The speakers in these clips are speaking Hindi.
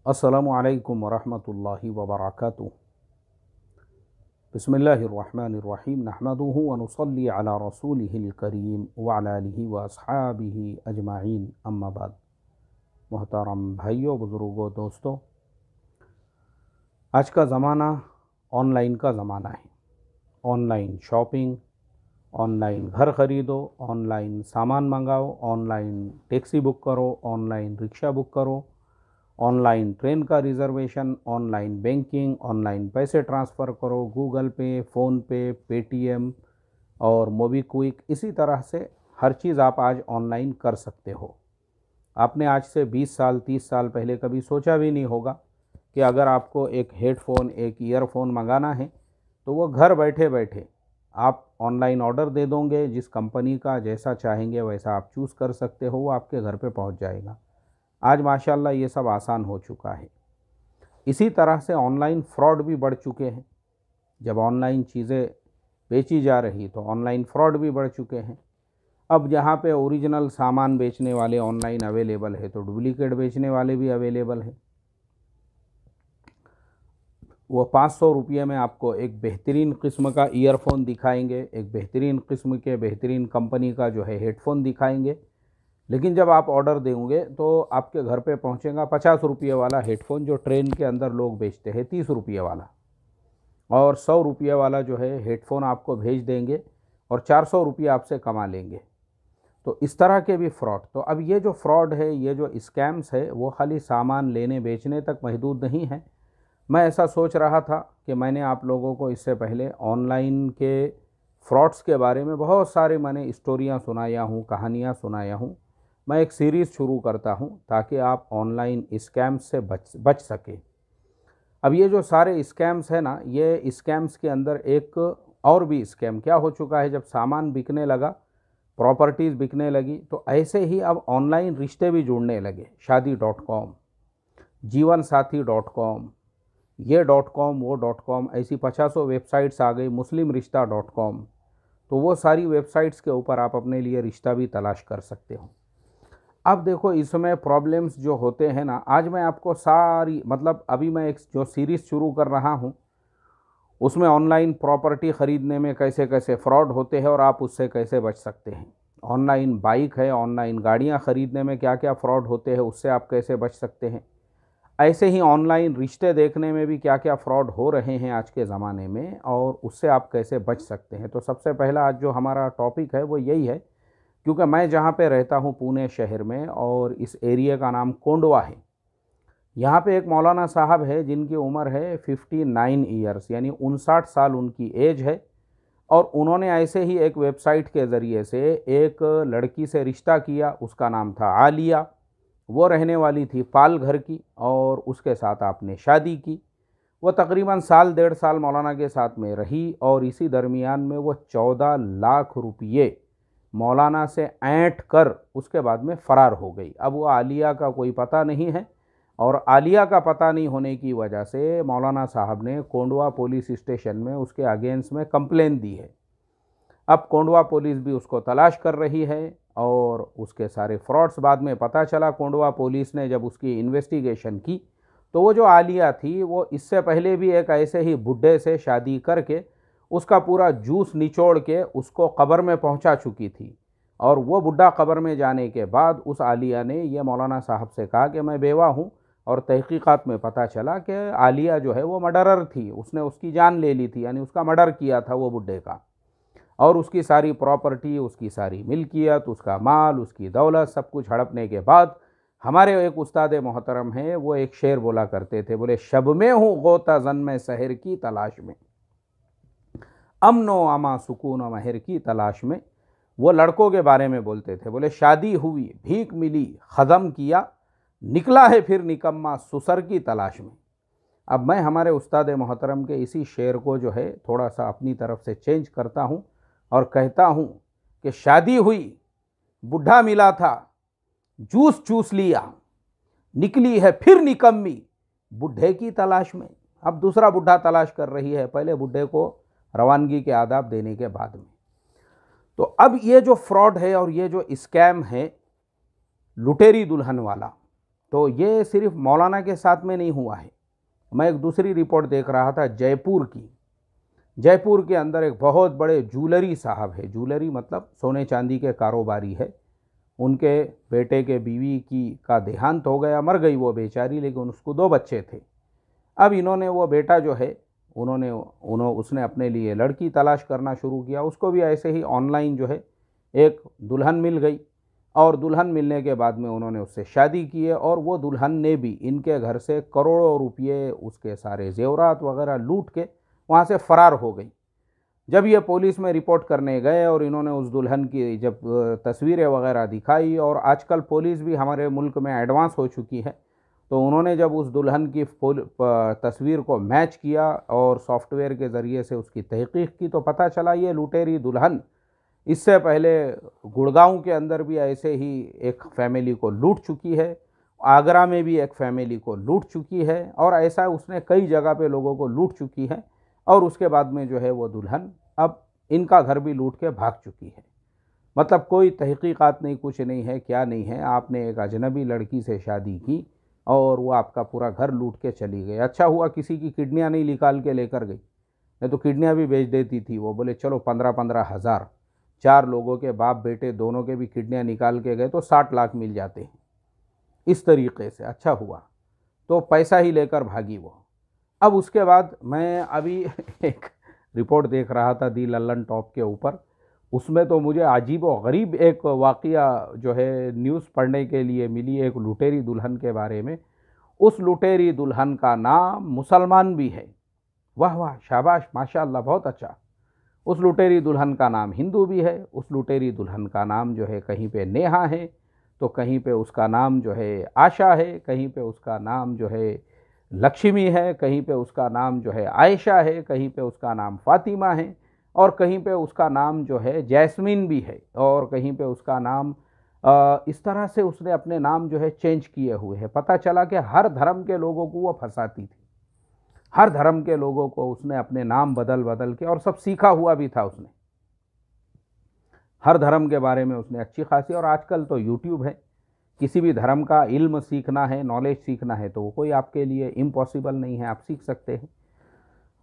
अस्सलामु अलैकुम वरहमतुल्लाहि वबरकातुहू। बिस्मिल्लाहिर्रहमानिर्रहीम नहमदुहु व नुसल्ली अला रसूलिहिल करीम व अला आलिहि व अस्हाबिहि अजमाइन अम्मा बाद। मोहतरम भाइयों, बुज़ुर्गों, दोस्तों, आज का ज़माना ऑनलाइन का ज़माना है। ऑनलाइन शॉपिंग, ऑनलाइन घर ख़रीदो, ऑनलाइन सामान मंगाओ, ऑनलाइन टैक्सी बुक करो, ऑनलाइन रिक्शा बुक करो, ऑनलाइन ट्रेन का रिज़र्वेशन, ऑनलाइन बैंकिंग, ऑनलाइन पैसे ट्रांसफ़र करो, गूगल पे, फ़ोन पे, पेटीएम और मोबीक्विक। इसी तरह से हर चीज़ आप आज ऑनलाइन कर सकते हो। आपने आज से 20 साल 30 साल पहले कभी सोचा भी नहीं होगा कि अगर आपको एक हेडफ़ोन, एक ईयरफ़ोन मंगाना है तो वो घर बैठे बैठे आप ऑनलाइन ऑर्डर दे दोगे। जिस कंपनी का जैसा चाहेंगे वैसा आप चूज़ कर सकते हो, वो आपके घर पे पहुंच जाएगा। आज माशाल्लाह ये सब आसान हो चुका है। इसी तरह से ऑनलाइन फ्रॉड भी बढ़ चुके हैं। जब ऑनलाइन चीज़ें बेची जा रही तो ऑनलाइन फ्रॉड भी बढ़ चुके हैं। अब जहाँ पे ओरिजिनल सामान बेचने वाले ऑनलाइन अवेलेबल है तो डुप्लीकेट बेचने वाले भी अवेलेबल हैं। वो 500 रुपये में आपको एक बेहतरीन किस्म का ईयरफोन दिखाएंगे, एक बेहतरीन किस्म के बेहतरीन कंपनी का जो है हेडफोन दिखाएंगे, लेकिन जब आप ऑर्डर देंगे तो आपके घर पे पहुंचेगा 50 रुपये वाला हेडफोन, जो ट्रेन के अंदर लोग बेचते हैं 30 रुपये वाला, और 100 रुपये वाला जो है हेडफोन आपको भेज देंगे और 400 रुपये आपसे कमा लेंगे। तो इस तरह के भी फ्रॉड। तो अब ये जो फ्रॉड है, ये जो स्कैम्स है, वो खाली सामान लेने बेचने तक महदूद नहीं है। मैं ऐसा सोच रहा था कि मैंने आप लोगों को इससे पहले ऑनलाइन के फ्रॉड्स के बारे में बहुत सारे मैंने स्टोरियाँ सुनाया हूँ, कहानियाँ सुनाया हूँ। मैं एक सीरीज़ शुरू करता हूँ ताकि आप ऑनलाइन स्कैम्स से बच सके। अब ये जो सारे स्कैम्स हैं ना, ये स्कैम्स के अंदर एक और भी स्कैम क्या हो चुका है। जब सामान बिकने लगा, प्रॉपर्टीज़ बिकने लगी, तो ऐसे ही अब ऑनलाइन रिश्ते भी जुड़ने लगे। शादी.com, जीवनसाथी.com, ये .com वो .com, ऐसी 50 वेबसाइट्स आ गई। मुस्लिम रिश्ता.com, तो वो सारी वेबसाइट्स के ऊपर आप अपने लिए रिश्ता भी तलाश कर सकते हो। अब देखो, इसमें प्रॉब्लम्स जो होते हैं ना, आज मैं आपको सारी अभी मैं एक जो सीरीज़ शुरू कर रहा हूँ उसमें ऑनलाइन प्रॉपर्टी ख़रीदने में कैसे कैसे फ्रॉड होते हैं और आप उससे कैसे बच सकते हैं। ऑनलाइन बाइक है, ऑनलाइन गाड़ियाँ ख़रीदने में क्या क्या फ्रॉड होते हैं, उससे आप कैसे बच सकते हैं। ऐसे ही ऑनलाइन रिश्ते देखने में भी क्या क्या फ्रॉड हो रहे हैं आज के ज़माने में, और उससे आप कैसे बच सकते हैं। तो सबसे पहला आज जो हमारा टॉपिक है वो यही है, क्योंकि मैं जहाँ पे रहता हूँ पुणे शहर में, और इस एरिया का नाम कोंडवा है। यहाँ पे एक मौलाना साहब है जिनकी उम्र है 59 ईयर्स, यानी 59 साल उनकी एज है। और उन्होंने ऐसे ही एक वेबसाइट के ज़रिए से एक लड़की से रिश्ता किया। उसका नाम था आलिया। वो रहने वाली थी पाल घर की, और उसके साथ आपने शादी की। वो तकरीबन साल 1.5 साल मौलाना के साथ में रही, और इसी दरमियान में वो 14 लाख रुपये मौलाना से ऐंठ कर उसके बाद में फ़रार हो गई। अब वो आलिया का कोई पता नहीं है, और आलिया का पता नहीं होने की वजह से मौलाना साहब ने कोंडवा पुलिस स्टेशन में उसके अगेंस्ट में कंप्लेन दी है। अब कोंडवा पुलिस भी उसको तलाश कर रही है, और उसके सारे फ्रॉड्स बाद में पता चला। कोंडवा पुलिस ने जब उसकी इन्वेस्टिगेशन की तो वो जो आलिया थी वो इससे पहले भी एक ऐसे ही बुढ़े से शादी करके उसका पूरा जूस निचोड़ के उसको कब्र में पहुंचा चुकी थी। और वो बुढ़ा कब्र में जाने के बाद उस आलिया ने ये मौलाना साहब से कहा कि मैं बेवा हूँ, और तहकीकात में पता चला कि आलिया जो है वो मर्डरर थी। उसने उसकी जान ले ली थी, यानी उसका मर्डर किया था वो बुढ़े का, और उसकी सारी प्रॉपर्टी, उसकी सारी मिल्कियत, उसका माल, उसकी दौलत, सब कुछ हड़पने के बाद हमारे एक उस्ताद मोहतरम हैं, वो एक शेर बोला करते थे, बोले शब में हूँ गोता जन में शहर की तलाश में, अमनो अमा सुकून व महर की तलाश में। वो लड़कों के बारे में बोलते थे, बोले शादी हुई, भीख मिली, ख़दम किया, निकला है फिर निकम्मा सुसर की तलाश में। अब मैं हमारे उस्ताद मोहतरम के इसी शेर को जो है थोड़ा सा अपनी तरफ से चेंज करता हूँ और कहता हूँ कि शादी हुई, बुढ़ा मिला था, जूस चूस लिया, निकली है फिर निकम्मी बुढ़े की तलाश में। अब दूसरा बुढ़ा तलाश कर रही है, पहले बुढ़े को रवानगी के आदाब देने के बाद में। तो अब ये जो फ्रॉड है और ये जो स्कैम है लुटेरी दुल्हन वाला, तो ये सिर्फ मौलाना के साथ में नहीं हुआ है। मैं एक दूसरी रिपोर्ट देख रहा था जयपुर की। जयपुर के अंदर एक बहुत बड़े जूलरी साहब है, जूलरी मतलब सोने चांदी के कारोबारी है। उनके बेटे के बीवी की का देहांत हो गया, मर गई वो बेचारी, लेकिन उसको 2 बच्चे थे। अब इन्होंने वो बेटा जो है उसने अपने लिए लड़की तलाश करना शुरू किया। उसको भी ऐसे ही ऑनलाइन जो है एक दुल्हन मिल गई, और दुल्हन मिलने के बाद में उन्होंने उससे शादी की है। और वो दुल्हन ने भी इनके घर से करोड़ों रुपये, उसके सारे जेवरात वगैरह लूट के वहाँ से फरार हो गई। जब ये पुलिस में रिपोर्ट करने गए और इन्होंने उस दुल्हन की जब तस्वीरें वगैरह दिखाई, और आजकल पुलिस भी हमारे मुल्क में एडवांस हो चुकी है, तो उन्होंने जब उस दुल्हन की तस्वीर को मैच किया और सॉफ्टवेयर के ज़रिए से उसकी तहकीक की, तो पता चला ये लुटेरी दुल्हन इससे पहले गुड़गांव के अंदर भी ऐसे ही एक फैमिली को लूट चुकी है, आगरा में भी एक फैमिली को लूट चुकी है, और ऐसा उसने कई जगह पे लोगों को लूट चुकी है। और उसके बाद में जो है वो दुल्हन अब इनका घर भी लूट के भाग चुकी है। मतलब कोई तहकीकात नहीं, कुछ नहीं है, क्या नहीं है। आपने एक अजनबी लड़की से शादी की और वो आपका पूरा घर लूट के चली गई। अच्छा हुआ किसी की किडनियाँ नहीं निकाल के लेकर गई, नहीं तो किडनियाँ भी बेच देती थी। वो बोले चलो 15-15 हज़ार, 4 लोगों के बाप बेटे दोनों के भी किडनियाँ निकाल के गए तो 60 लाख मिल जाते हैं इस तरीके से। अच्छा हुआ, तो पैसा ही लेकर भागी वो। अब उसके बाद मैं अभी एक रिपोर्ट देख रहा था दी लल्लन टॉप के ऊपर, उसमें तो मुझे अजीब और गरीब एक वाक़या जो है न्यूज़ पढ़ने के लिए मिली, एक लुटेरी दुल्हन के बारे में। उस लुटेरी दुल्हन का नाम मुसलमान भी है। वाह वाह, शाबाश, माशाअल्लाह, बहुत अच्छा। उस लुटेरी दुल्हन का नाम हिंदू भी है। उस लुटेरी दुल्हन का नाम जो है कहीं पे नेहा है, तो कहीं पे उसका नाम जो है आशा है, कहीं पे उसका नाम जो है लक्ष्मी है, कहीं पे उसका नाम जो है आयशा है, कहीं पे उसका नाम फातिमा है, और कहीं पे उसका नाम जो है जैस्मिन भी है, और कहीं पे उसका नाम इस तरह से उसने अपने नाम जो है चेंज किए हुए हैं। पता चला कि हर धर्म के लोगों को वो फंसाती थी, हर धर्म के लोगों को उसने अपने नाम बदल बदल के, और सब सीखा हुआ भी था उसने, हर धर्म के बारे में उसने अच्छी खासी। और आजकल तो यूट्यूब है, किसी भी धर्म का इल्म सीखना है, नॉलेज सीखना है, तो वो कोई आपके लिए इम्पॉसिबल नहीं है, आप सीख सकते हैं।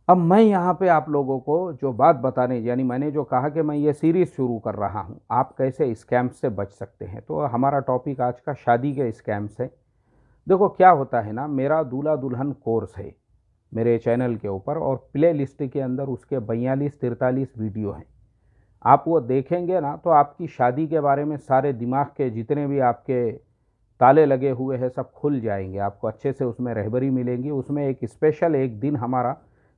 अब मैं यहाँ पे आप लोगों को जो बात बताने, यानी मैंने जो कहा कि मैं ये सीरीज़ शुरू कर रहा हूँ, आप कैसे स्कैम्स से बच सकते हैं, तो हमारा टॉपिक आज का शादी के स्कैम्स है। देखो क्या होता है ना, मेरा दूल्हा दुल्हन कोर्स है मेरे चैनल के ऊपर, और प्ले लिस्ट के अंदर उसके 42-43 वीडियो हैं। आप वो देखेंगे ना तो आपकी शादी के बारे में सारे दिमाग के जितने भी आपके ताले लगे हुए हैं सब खुल जाएंगे, आपको अच्छे से उसमें रहबरी मिलेंगी। उसमें एक स्पेशल एक दिन हमारा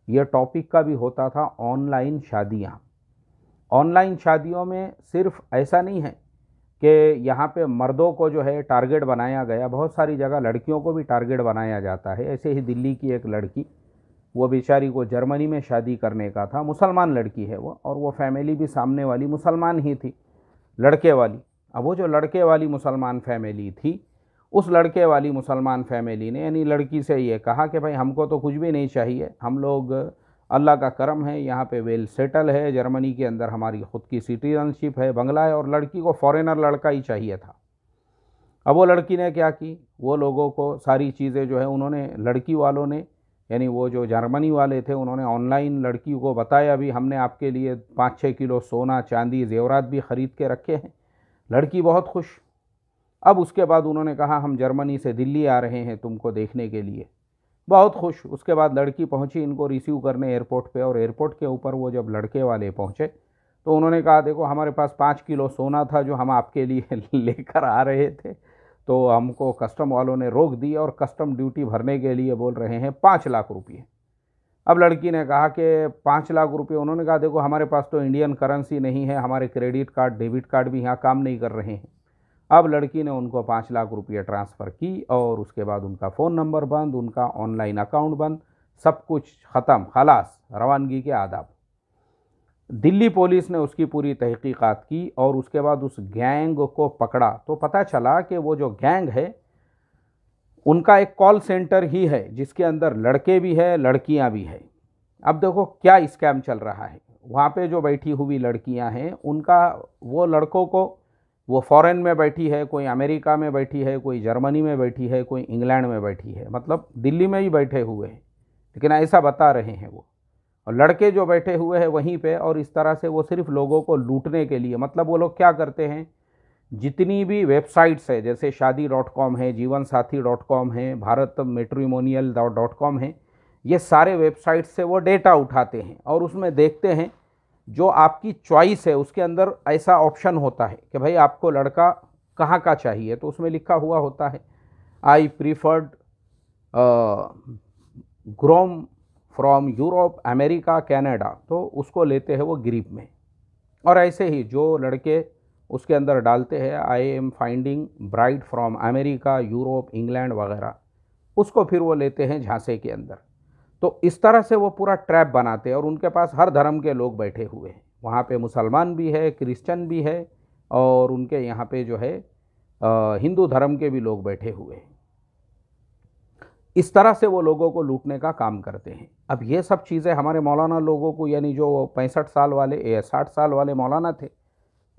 यह टॉपिक का भी होता था, ऑनलाइन शादियाँ। ऑनलाइन शादियों में सिर्फ ऐसा नहीं है कि यहाँ पे मर्दों को जो है टारगेट बनाया गया, बहुत सारी जगह लड़कियों को भी टारगेट बनाया जाता है। ऐसे ही दिल्ली की एक लड़की, वो बेचारी को जर्मनी में शादी करने का था, मुसलमान लड़की है वो, और वो फैमिली भी सामने वाली मुसलमान ही थी, लड़के वाली। अब वो जो लड़के वाली मुसलमान फैमिली थी, उस लड़के वाली मुसलमान फैमिली ने यानी लड़की से ये कहा कि भाई हमको तो कुछ भी नहीं चाहिए, हम लोग अल्लाह का करम है, यहाँ पे वेल सेटल है, जर्मनी के अंदर हमारी ख़ुद की सिटीजनशिप है, बंगला है, और लड़की को फॉरेनर लड़का ही चाहिए था। अब वो लड़की ने क्या की, वो लोगों को सारी चीज़ें जो है उन्होंने, लड़की वालों ने, यानी वो जो जर्मनी वाले थे, उन्होंने ऑनलाइन लड़की को बताया भी हमने आपके लिए 5-6 किलो सोना चांदी जेवरात भी ख़रीद के रखे हैं। लड़की बहुत खुश। अब उसके बाद उन्होंने कहा हम जर्मनी से दिल्ली आ रहे हैं तुमको देखने के लिए, बहुत खुश। उसके बाद लड़की पहुंची इनको रिसीव करने एयरपोर्ट पे, और एयरपोर्ट के ऊपर वो जब लड़के वाले पहुंचे तो उन्होंने कहा देखो हमारे पास 5 किलो सोना था जो हम आपके लिए लेकर आ रहे थे, तो हमको कस्टम वालों ने रोक दी और कस्टम ड्यूटी भरने के लिए बोल रहे हैं 5 लाख रुपये। अब लड़की ने कहा कि 5 लाख रुपये। उन्होंने कहा देखो हमारे पास तो इंडियन करेंसी नहीं है, हमारे क्रेडिट कार्ड डेबिट कार्ड भी यहाँ काम नहीं कर रहे हैं। अब लड़की ने उनको 5 लाख रुपये ट्रांसफ़र की, और उसके बाद उनका फ़ोन नंबर बंद, उनका ऑनलाइन अकाउंट बंद, सब कुछ ख़त्म, खलास, रवानगी के आदाब। दिल्ली पुलिस ने उसकी पूरी तहकीकात की और उसके बाद उस गैंग को पकड़ा, तो पता चला कि वो जो गैंग है उनका एक कॉल सेंटर ही है जिसके अंदर लड़के भी है, लड़कियां भी है। अब देखो क्या स्कैम चल रहा है, वहाँ पे जो बैठी हुई लड़कियां हैं उनका, वो लड़कों को वो फॉरेन में बैठी है, कोई अमेरिका में बैठी है, कोई जर्मनी में बैठी है, कोई इंग्लैंड में बैठी है, मतलब दिल्ली में ही बैठे हुए हैं, लेकिन ऐसा बता रहे हैं वो। और लड़के जो बैठे हुए हैं वहीं पे, और इस तरह से वो सिर्फ लोगों को लूटने के लिए, मतलब वो लोग क्या करते हैं, जितनी भी वेबसाइट्स है, जैसे शादी.com है, जीवनसाथी.com है, भारत मैट्रिमोनियल.com है, ये सारे वेबसाइट से वो डेटा उठाते हैं और उसमें देखते हैं जो आपकी चॉइस है उसके अंदर ऐसा ऑप्शन होता है कि भाई आपको लड़का कहाँ का चाहिए, तो उसमें लिखा हुआ होता है आई प्रीफर्ड ग्रोम फ्रॉम यूरोप, अमेरिका, कनाडा, तो उसको लेते हैं वो ग्रीप में। और ऐसे ही जो लड़के उसके अंदर डालते हैं I am finding bride from America, Europe, England वगैरह, उसको फिर वो लेते हैं झांसे के अंदर। तो इस तरह से वो पूरा ट्रैप बनाते हैं और उनके पास हर धर्म के लोग बैठे हुए हैं, वहाँ पे मुसलमान भी है, क्रिश्चियन भी है, और उनके यहाँ पे जो है हिंदू धर्म के भी लोग बैठे हुए हैं। इस तरह से वो लोगों को लूटने का काम करते हैं। अब ये सब चीज़ें हमारे मौलाना लोगों को, यानी जो 65 साल वाले या 60 साल वाले मौलाना थे,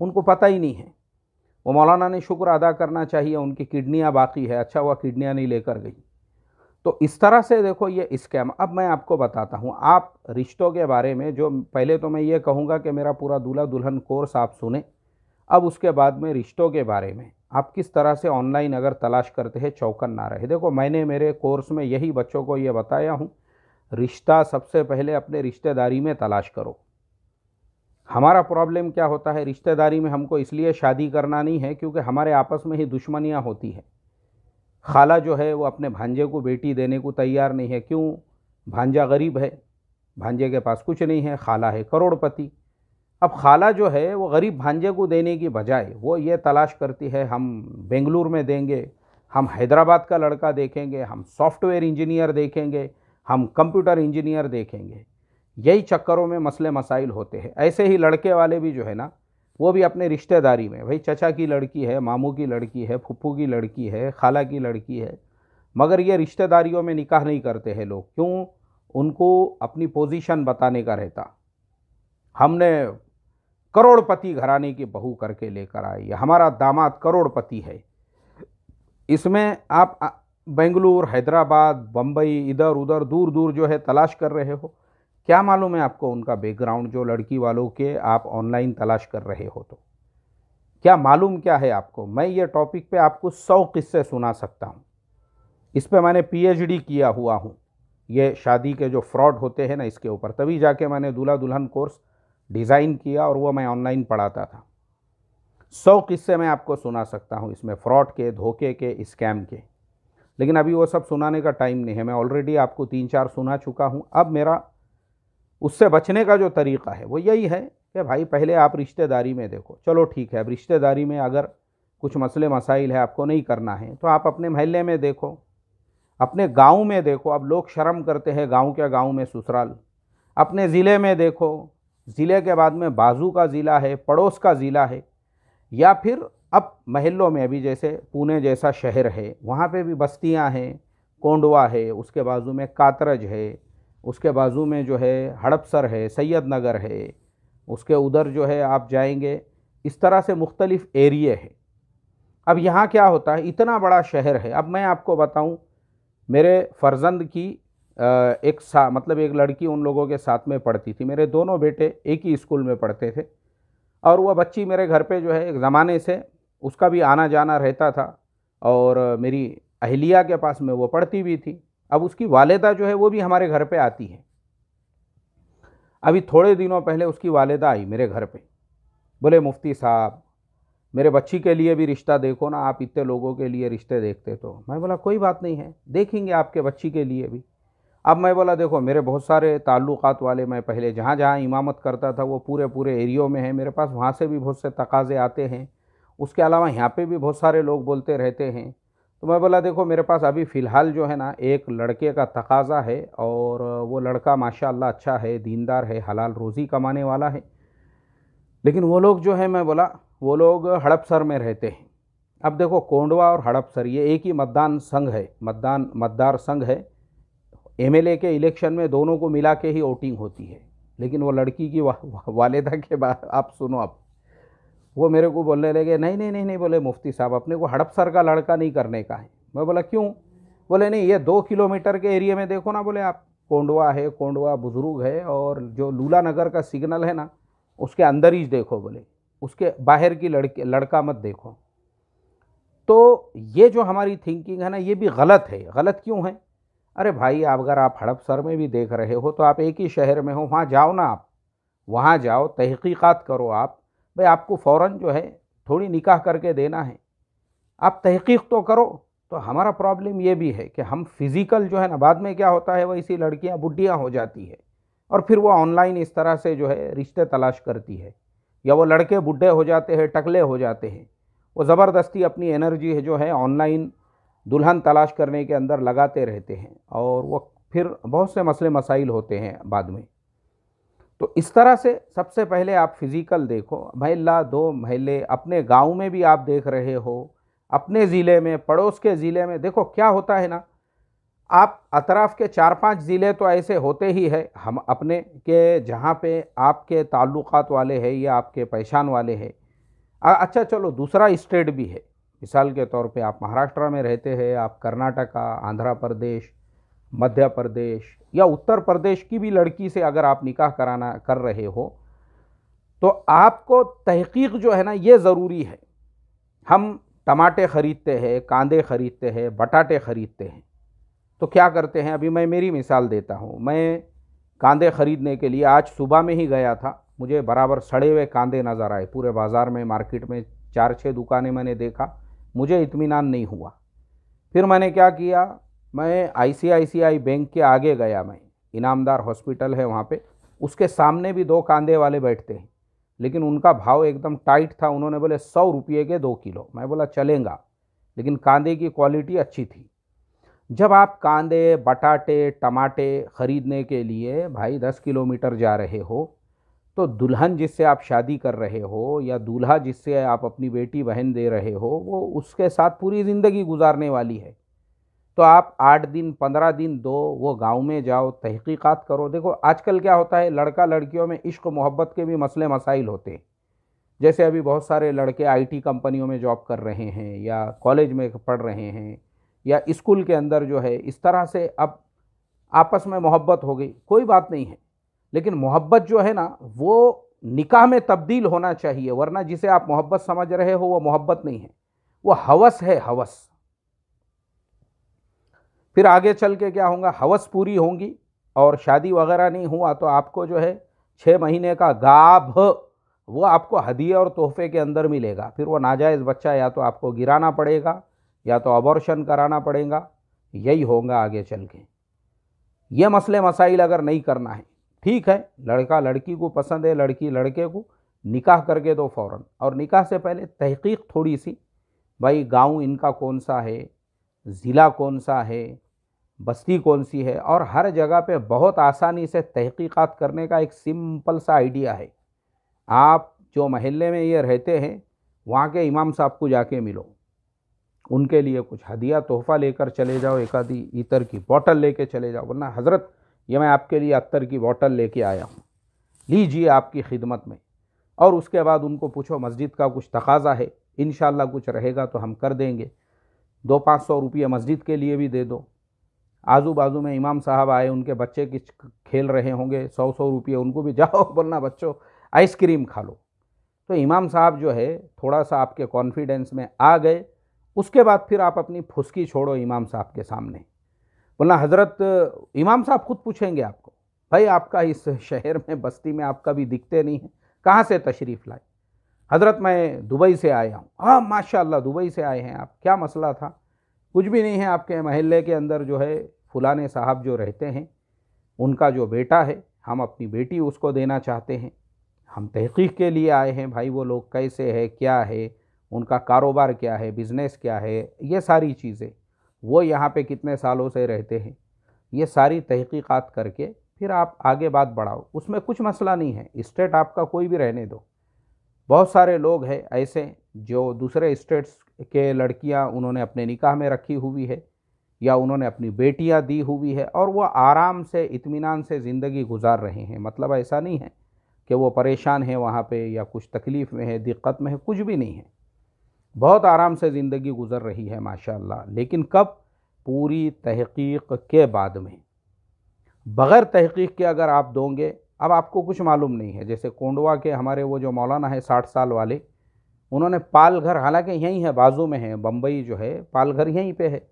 उनको पता ही नहीं है। वो मौलाना ने शुक्र अदा करना चाहिए, उनकी किडनियाँ बाकी है, अच्छा हुआ किडनियाँ नहीं लेकर गई। तो इस तरह से देखो ये स्कैम। अब मैं आपको बताता हूँ, आप रिश्तों के बारे में, जो पहले तो मैं ये कहूँगा कि मेरा पूरा दूल्हा दुल्हन कोर्स आप सुने, अब उसके बाद में रिश्तों के बारे में आप किस तरह से ऑनलाइन अगर तलाश करते हैं चौकन ना रहे। देखो मैंने मेरे कोर्स में यही बच्चों को ये बताया हूँ, रिश्ता सबसे पहले अपने रिश्तेदारी में तलाश करो। हमारा प्रॉब्लम क्या होता है, रिश्तेदारी में हमको इसलिए शादी करना नहीं है क्योंकि हमारे आपस में ही दुश्मनियाँ होती है। खाला जो है वो अपने भांजे को बेटी देने को तैयार नहीं है, क्यों? भांजा गरीब है, भांजे के पास कुछ नहीं है, खाला है करोड़पति। अब खाला जो है वो गरीब भांजे को देने की बजाय वो ये तलाश करती है हम बेंगलुरु में देंगे, हम हैदराबाद का लड़का देखेंगे, हम सॉफ्टवेयर इंजीनियर देखेंगे, हम कंप्यूटर इंजीनियर देखेंगे। यही चक्करों में मसले मसाइल होते हैं। ऐसे ही लड़के वाले भी जो है ना, वो भी अपने रिश्तेदारी में, भाई चचा की लड़की है, मामू की लड़की है, फुप्पू की लड़की है, खाला की लड़की है, मगर ये रिश्तेदारियों में निकाह नहीं करते हैं लोग। क्यों? उनको अपनी पोजीशन बताने का रहता, हमने करोड़पति घराने की बहू करके लेकर आई है, हमारा दामाद करोड़पति है। इसमें आप बेंगलुरु, हैदराबाद, बम्बई, इधर उधर दूर दूर जो है तलाश कर रहे हो, क्या मालूम है आपको उनका बैकग्राउंड, जो लड़की वालों के आप ऑनलाइन तलाश कर रहे हो, तो क्या मालूम क्या है आपको? मैं ये टॉपिक पे आपको 100 किस्से सुना सकता हूँ। इस पे मैंने पीएचडी किया हुआ हूँ, ये शादी के जो फ्रॉड होते हैं ना इसके ऊपर, तभी जाके मैंने दूल्हा दुल्हन कोर्स डिज़ाइन किया और वो मैं ऑनलाइन पढ़ाता था। 100 किस्से मैं आपको सुना सकता हूँ इसमें, फ्रॉड के, धोखे के, स्कैम के। लेकिन अभी वो सब सुनाने का टाइम नहीं है, मैं ऑलरेडी आपको 3-4 सुना चुका हूँ। अब मेरा उससे बचने का जो तरीक़ा है वो यही है कि भाई पहले आप रिश्तेदारी में देखो। चलो ठीक है, अब रिश्तेदारी में अगर कुछ मसले मसाइल है, आपको नहीं करना है, तो आप अपने मोहल्ले में देखो, अपने गांव में देखो। अब लोग शर्म करते हैं, गांव के गांव में ससुराल। अपने ज़िले में देखो, ज़िले के बाद में बाजू का ज़िला है, पड़ोस का ज़िला है, या फिर अब महल्लों में, अभी जैसे पुणे जैसा शहर है, वहाँ पे भी बस्तियाँ हैं, कोंडवा है, उसके बाजू में कातरज है, उसके बाजू में जो है हड़पसर है, सैयद नगर है, उसके उधर जो है आप जाएंगे, इस तरह से मुख्तलिफ़ एरिए हैं। अब यहाँ क्या होता है, इतना बड़ा शहर है। अब मैं आपको बताऊँ, मेरे फर्जंद की मतलब एक लड़की उन लोगों के साथ में पढ़ती थी। मेरे दोनों बेटे एक ही स्कूल में पढ़ते थे, और वह बच्ची मेरे घर पे जो है एक ज़माने से उसका भी आना जाना रहता था, और मेरी अहलिया के पास में वो पढ़ती भी थी। अब उसकी वालिदा जो है वो भी हमारे घर पे आती है। अभी थोड़े दिनों पहले उसकी वालिदा आई मेरे घर पे, बोले मुफ्ती साहब मेरे बच्ची के लिए भी रिश्ता देखो ना, आप इतने लोगों के लिए रिश्ते देखते। तो मैं बोला कोई बात नहीं है, देखेंगे आपके बच्ची के लिए भी। अब मैं बोला देखो, मेरे बहुत सारे ताल्लुकात वाले, मैं पहले जहाँ जहाँ इमामत करता था वो पूरे पूरे एरियो में है, मेरे पास वहाँ से भी बहुत से तकाज़े आते हैं। उसके अलावा यहाँ पे भी बहुत सारे लोग बोलते रहते हैं। तो मैं बोला देखो, मेरे पास अभी फ़िलहाल जो है ना एक लड़के का तकाज़ा है, और वो लड़का माशाअल्लाह अच्छा है, दीनदार है, हलाल रोज़ी कमाने वाला है। लेकिन वो लोग जो है, मैं बोला वो लोग हड़पसर में रहते हैं। अब देखो, कोंडवा और हड़पसर ये एक ही मतदान संघ है, मतदार संघ है। एमएलए के इलेक्शन में दोनों को मिला के ही वोटिंग होती है। लेकिन वो लड़की की वालिदा के बाद आप सुनो, अब वो मेरे को बोलने लगे, नहीं नहीं नहीं नहीं, बोले मुफ्ती साहब अपने को हड़पसर का लड़का नहीं करने का है। मैं बोला क्यों? बोले नहीं, ये 2 किलोमीटर के एरिया में देखो ना, बोले आप, कोंडवा है, कोंडवा बुजुर्ग है, और जो लूला नगर का सिग्नल है ना उसके अंदर ही देखो, बोले उसके बाहर की लड़का मत देखो। तो ये जो हमारी थिंकिंग है ना, ये भी गलत है। गलत क्यों है? अरे भाई, अगर आप हड़पसर में भी देख रहे हो तो आप एक ही शहर में हो, वहाँ जाओ ना, आप वहाँ जाओ, तहकीकात करो आप। भाई आपको फ़ौरन जो है थोड़ी निकाह करके देना है, आप तहकीक तो करो। तो हमारा प्रॉब्लम ये भी है कि हम फिज़िकल जो है ना, बाद में क्या होता है, वो इसी लड़कियां बुढ़ियाँ हो जाती है और फिर वो ऑनलाइन इस तरह से जो है रिश्ते तलाश करती है, या वो लड़के बुढ़े हो जाते हैं, टकले हो जाते हैं, वो ज़बरदस्ती अपनी एनर्जी है जो है ऑनलाइन दुल्हन तलाश करने के अंदर लगाते रहते हैं, और वो फिर बहुत से मसले मसाइल होते हैं बाद में। तो इस तरह से सबसे पहले आप फिज़िकल देखो, महल्ला दो महल्ले, अपने गांव में भी आप देख रहे हो, अपने ज़िले में, पड़ोस के ज़िले में देखो क्या होता है ना। आप अतराफ़ के 4-5 ज़िले तो ऐसे होते ही है हम अपने के, जहाँ पे आपके ताल्लुकात वाले हैं या आपके पहचान वाले हैं। अच्छा चलो, दूसरा स्टेट भी है, मिसाल के तौर पे आप महाराष्ट्र में रहते हैं, आप कर्नाटका, आंध्र प्रदेश, मध्य प्रदेश या उत्तर प्रदेश की भी लड़की से अगर आप निकाह कराना कर रहे हो, तो आपको तहकीक जो है ना ये ज़रूरी है। हम टमाटे ख़रीदते हैं, कांदे ख़रीदते हैं, बटाटे ख़रीदते हैं, तो क्या करते हैं, अभी मैं मेरी मिसाल देता हूँ। मैं कांदे ख़रीदने के लिए आज सुबह में ही गया था, मुझे बराबर सड़े हुए कांदे नज़र आए पूरे बाज़ार में, मार्केट में 4-6 दुकानें मैंने देखा, मुझे इत्मीनान नहीं हुआ। फिर मैंने क्या किया, मैं आईसीआईसीआई बैंक के आगे गया, मैं इनामदार हॉस्पिटल है वहाँ पे, उसके सामने भी 2 कांदे वाले बैठते हैं, लेकिन उनका भाव एकदम टाइट था। उन्होंने बोले 100 रुपये के 2 किलो। मैं बोला चलेगा, लेकिन कांदे की क्वालिटी अच्छी थी। जब आप कांदे, बटाटे, टमाटे ख़रीदने के लिए भाई 10 किलोमीटर जा रहे हो, तो दुल्हन जिससे आप शादी कर रहे हो या दूल्हा जिससे आप अपनी बेटी बहन दे रहे हो, वो उसके साथ पूरी ज़िंदगी गुजारने वाली है। तो आप 8 दिन 15 दिन दो, वो गांव में जाओ, तहकीकात करो। देखो आजकल क्या होता है, लड़का लड़कियों में इश्क मोहब्बत के भी मसले मसाइल होते हैं। जैसे अभी बहुत सारे लड़के आईटी कंपनियों में जॉब कर रहे हैं, या कॉलेज में पढ़ रहे हैं, या स्कूल के अंदर जो है इस तरह से अब आपस में मोहब्बत हो गई, कोई बात नहीं है, लेकिन मोहब्बत जो है ना वो निकाह में तब्दील होना चाहिए, वरना जिसे आप मोहब्बत समझ रहे हो वो मोहब्बत नहीं है, वो हवस है, हवस। फिर आगे चल के क्या होगा, हवस पूरी होंगी और शादी वगैरह नहीं हुआ तो आपको जो है 6 महीने का गाभ वो आपको हदिये और तोहफे के अंदर मिलेगा। फिर वो नाजायज़ बच्चा या तो आपको गिराना पड़ेगा या तो अबॉर्शन कराना पड़ेगा, यही होगा आगे चल के। ये मसले मसाइल अगर नहीं करना है, ठीक है, लड़का लड़की को पसंद है, लड़की लड़के को, निकाह करके दो फ़ौरन। और निकाह से पहले तहकीक थोड़ी सी, भाई गांव इनका कौन सा है, ज़िला कौन सा है, बस्ती कौन सी है, और हर जगह पे बहुत आसानी से तहकीकात करने का एक सिंपल सा आइडिया है। आप जो महल्ले में ये रहते हैं वहाँ के इमाम साहब को जाके मिलो, उनके लिए कुछ हदिया तोहफ़ा लेकर चले जाओ, एक आधी इतर की बोतल लेके चले जाओ, वरना हज़रत ये मैं आपके लिए अत्तर की बोतल लेके आया हूँ, लीजिए आपकी खिदमत में। और उसके बाद उनको पूछो मस्जिद का कुछ तकाज़ा है, इंशाअल्लाह कुछ रहेगा तो हम कर देंगे, 200-500 रुपये मस्जिद के लिए भी दे दो। आजू बाजू में इमाम साहब आए, उनके बच्चे किच खेल रहे होंगे, 100-100 रुपये उनको भी जाओ बोलना बच्चों आइसक्रीम खा लो। तो इमाम साहब जो है थोड़ा सा आपके कॉन्फिडेंस में आ गए, उसके बाद फिर आप अपनी फुसकी छोड़ो इमाम साहब के सामने, बोलना हज़रत, इमाम साहब खुद पूछेंगे आपको, भाई आपका इस शहर में बस्ती में आप कभी दिखते नहीं हैं, कहाँ से तशरीफ़ लाए? हज़रत मैं दुबई से आया हूँ। हाँ माशाल्लाह, दुबई से आए हैं आप, क्या मसला था? कुछ भी नहीं है, आपके महल्ले के अंदर जो है फुलाने साहब जो रहते हैं, उनका जो बेटा है, हम अपनी बेटी उसको देना चाहते हैं, हम तहकीक के लिए आए हैं भाई, वो लोग कैसे है, क्या है, उनका कारोबार क्या है, बिज़नेस क्या है, ये सारी चीज़ें, वो यहाँ पे कितने सालों से रहते हैं, ये सारी तहकीकात करके फिर आप आगे बात बढ़ाओ। उसमें कुछ मसला नहीं है, स्टेट आपका कोई भी रहने दो। बहुत सारे लोग हैं ऐसे जो दूसरे स्टेट्स के लड़कियां उन्होंने अपने निकाह में रखी हुई है, या उन्होंने अपनी बेटियां दी हुई है, और वो आराम से इत्मीनान से ज़िंदगी गुजार रहे हैं। मतलब ऐसा नहीं है कि वो परेशान है वहाँ पे या कुछ तकलीफ़ में है, दिक्कत में है, कुछ भी नहीं है। बहुत आराम से ज़िंदगी गुज़र रही है माशाअल्लाह। लेकिन कब? पूरी तहक़ीक़ के बाद में। बग़ैर तहक़ीक़ के अगर आप दोगे, अब आपको कुछ मालूम नहीं है। जैसे कोंडवा के हमारे वो जो मौलाना है 60 साल वाले, उन्होंने पाल घर, हालांकि यहीं है, बाजू में है, बम्बई जो है पाल घर यहीं पे है।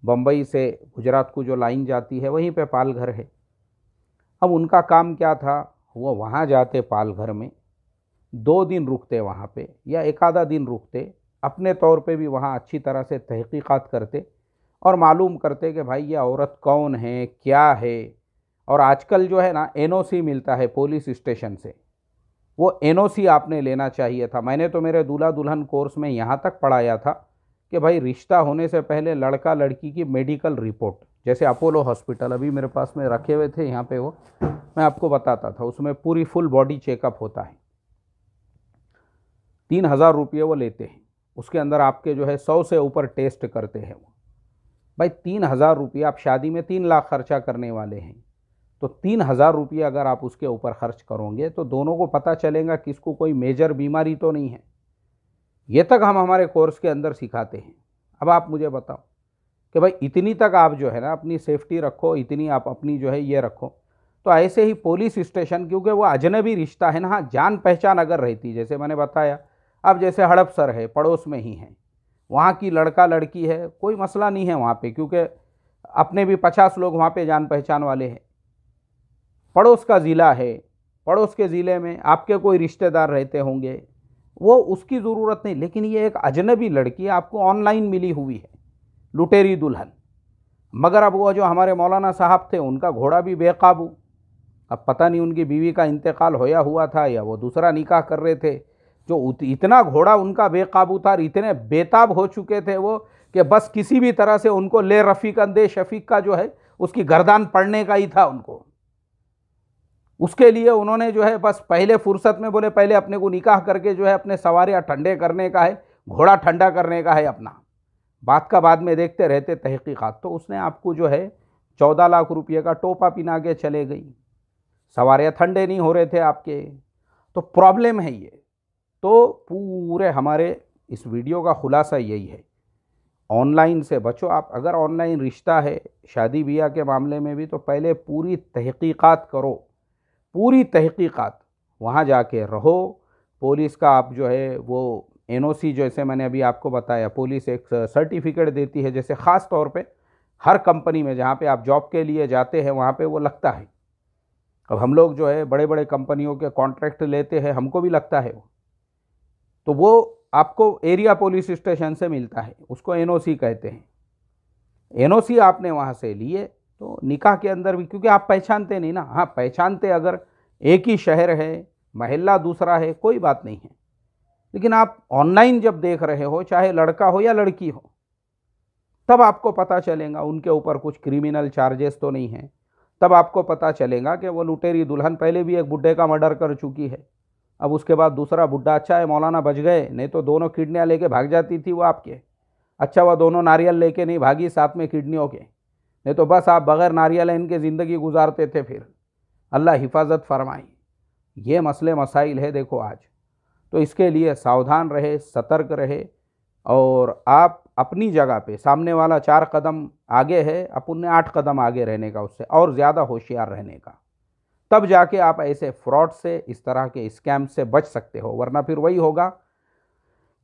बम्बई से गुजरात को जो लाइन जाती है वहीं पे पाल घर है। अब उनका काम क्या था, वो वहाँ जाते पाल घर में 2 दिन रुकते वहाँ पे या एक आधा दिन रुकते, अपने तौर पे भी वहाँ अच्छी तरह से तहक़ीक़ात करते और मालूम करते कि भाई ये औरत कौन है, क्या है। और आजकल जो है ना एनओसी मिलता है पुलिस स्टेशन से, वो एनओसी आपने लेना चाहिए था। मैंने तो मेरे दूल्हा दुल्हन कोर्स में यहाँ तक पढ़ाया था कि भाई रिश्ता होने से पहले लड़का लड़की की मेडिकल रिपोर्ट, जैसे अपोलो हॉस्पिटल अभी मेरे पास में रखे हुए थे यहाँ पे, वो मैं आपको बताता था, उसमें पूरी फुल बॉडी चेकअप होता है। 3000 रुपये वो लेते हैं। उसके अंदर आपके जो है 100 से ऊपर टेस्ट करते हैं वो। भाई 3000 रुपये, आप शादी में 3 लाख खर्चा करने वाले हैं, तो 3000 रुपये अगर आप उसके ऊपर खर्च करोगे तो दोनों को पता चलेगा किसको कोई मेजर बीमारी तो नहीं है। ये तक हम हमारे कोर्स के अंदर सिखाते हैं। अब आप मुझे बताओ कि भाई इतनी तक आप जो है ना अपनी सेफ्टी रखो, इतनी आप अपनी जो है ये रखो। तो ऐसे ही पुलिस स्टेशन, क्योंकि वो अजनबी रिश्ता है ना, हाँ जान पहचान अगर रहती, जैसे मैंने बताया, अब जैसे हड़पसर है पड़ोस में ही है, वहाँ की लड़का लड़की है, कोई मसला नहीं है वहाँ पे, क्योंकि अपने भी 50 लोग वहाँ पे जान पहचान वाले हैं। पड़ोस का ज़िला है, पड़ोस के ज़िले में आपके कोई रिश्तेदार रहते होंगे, वो उसकी ज़रूरत नहीं। लेकिन ये एक अजनबी लड़की आपको ऑनलाइन मिली हुई है, लुटेरी दुल्हन। मगर अब वो जो हमारे मौलाना साहब थे, उनका घोड़ा भी बेकाबू। अब पता नहीं उनकी बीवी का इंतकाल होया हुआ था या वो दूसरा निकाह कर रहे थे, जो इतना घोड़ा उनका बेकाबू था, इतने बेताब हो चुके थे वो कि बस किसी भी तरह से उनको ले रफ़ीक अंदे शफीक का जो है उसकी गर्दान पड़ने का ही था उनको। उसके लिए उन्होंने जो है बस पहले फुर्सत में बोले पहले अपने को निकाह करके जो है अपने सवारियाँ ठंडे करने का है, घोड़ा ठंडा करने का है अपना, बात का बाद में देखते रहते तहकीकात। तो उसने आपको जो है 14 लाख रुपये का टोपा पिना के चले गई, सवारियाँ ठंडे नहीं हो रहे थे आपके। तो प्रॉब्लम है ये। तो पूरे हमारे इस वीडियो का खुलासा यही है, ऑनलाइन से बचो आप। अगर ऑनलाइन रिश्ता है शादी ब्याह के मामले में भी, तो पहले पूरी तहकीकात करो, पूरी तहकीकात, वहाँ जाके रहो। पुलिस का आप जो है वो एनओसी, जैसे मैंने अभी आपको बताया, पुलिस एक सर्टिफिकेट देती है, जैसे ख़ास तौर पे हर कंपनी में जहाँ पे आप जॉब के लिए जाते हैं वहाँ पे वो लगता है। अब हम लोग जो है बड़े बड़े कंपनियों के कॉन्ट्रैक्ट लेते हैं, हमको भी लगता है वो, तो वो आपको एरिया पुलिस स्टेशन से मिलता है, उसको एनओसी कहते हैं। एनओसी आपने वहाँ से लिए तो निकाह के अंदर भी, क्योंकि आप पहचानते नहीं ना, हाँ पहचानते अगर एक ही शहर है, महल्ला दूसरा है, कोई बात नहीं है। लेकिन आप ऑनलाइन जब देख रहे हो, चाहे लड़का हो या लड़की हो, तब आपको पता चलेगा उनके ऊपर कुछ क्रिमिनल चार्जेस तो नहीं है। तब आपको पता चलेगा कि वो लुटेरी दुल्हन पहले भी एक बुड्ढे का मर्डर कर चुकी है, अब उसके बाद दूसरा बुड्ढा, अच्छा है मौलाना बच गए, नहीं तो दोनों किडनियाँ लेके भाग जाती थी वो आपके। अच्छा वह दोनों नारियल लेके नहीं भागी साथ में किडनियों के, नहीं तो बस आप बग़ैर नारियल इनके ज़िंदगी गुजारते थे फिर। अल्लाह हिफाजत फरमाई। ये मसले मसाइल है देखो आज। तो इसके लिए सावधान रहे, सतर्क रहे, और आप अपनी जगह पे, सामने वाला 4 कदम आगे है, अपन ने 8 कदम आगे रहने का, उससे और ज़्यादा होशियार रहने का। तब जाके आप ऐसे फ्रॉड से, इस तरह के स्कैम से बच सकते हो, वरना फिर वही होगा,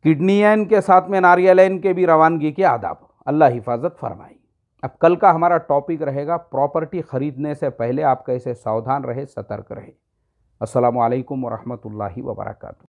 किडनीयन के साथ में नारियलैन के भी रवानगी के आदाब। अल्लाह हिफाजत फरमाई। अब कल का हमारा टॉपिक रहेगा प्रॉपर्टी ख़रीदने से पहले आप कैसे सावधान रहे, सतर्क रहे। अस्सलामु अलैकुम वरहमतुल्लाहि वबरकातुहू।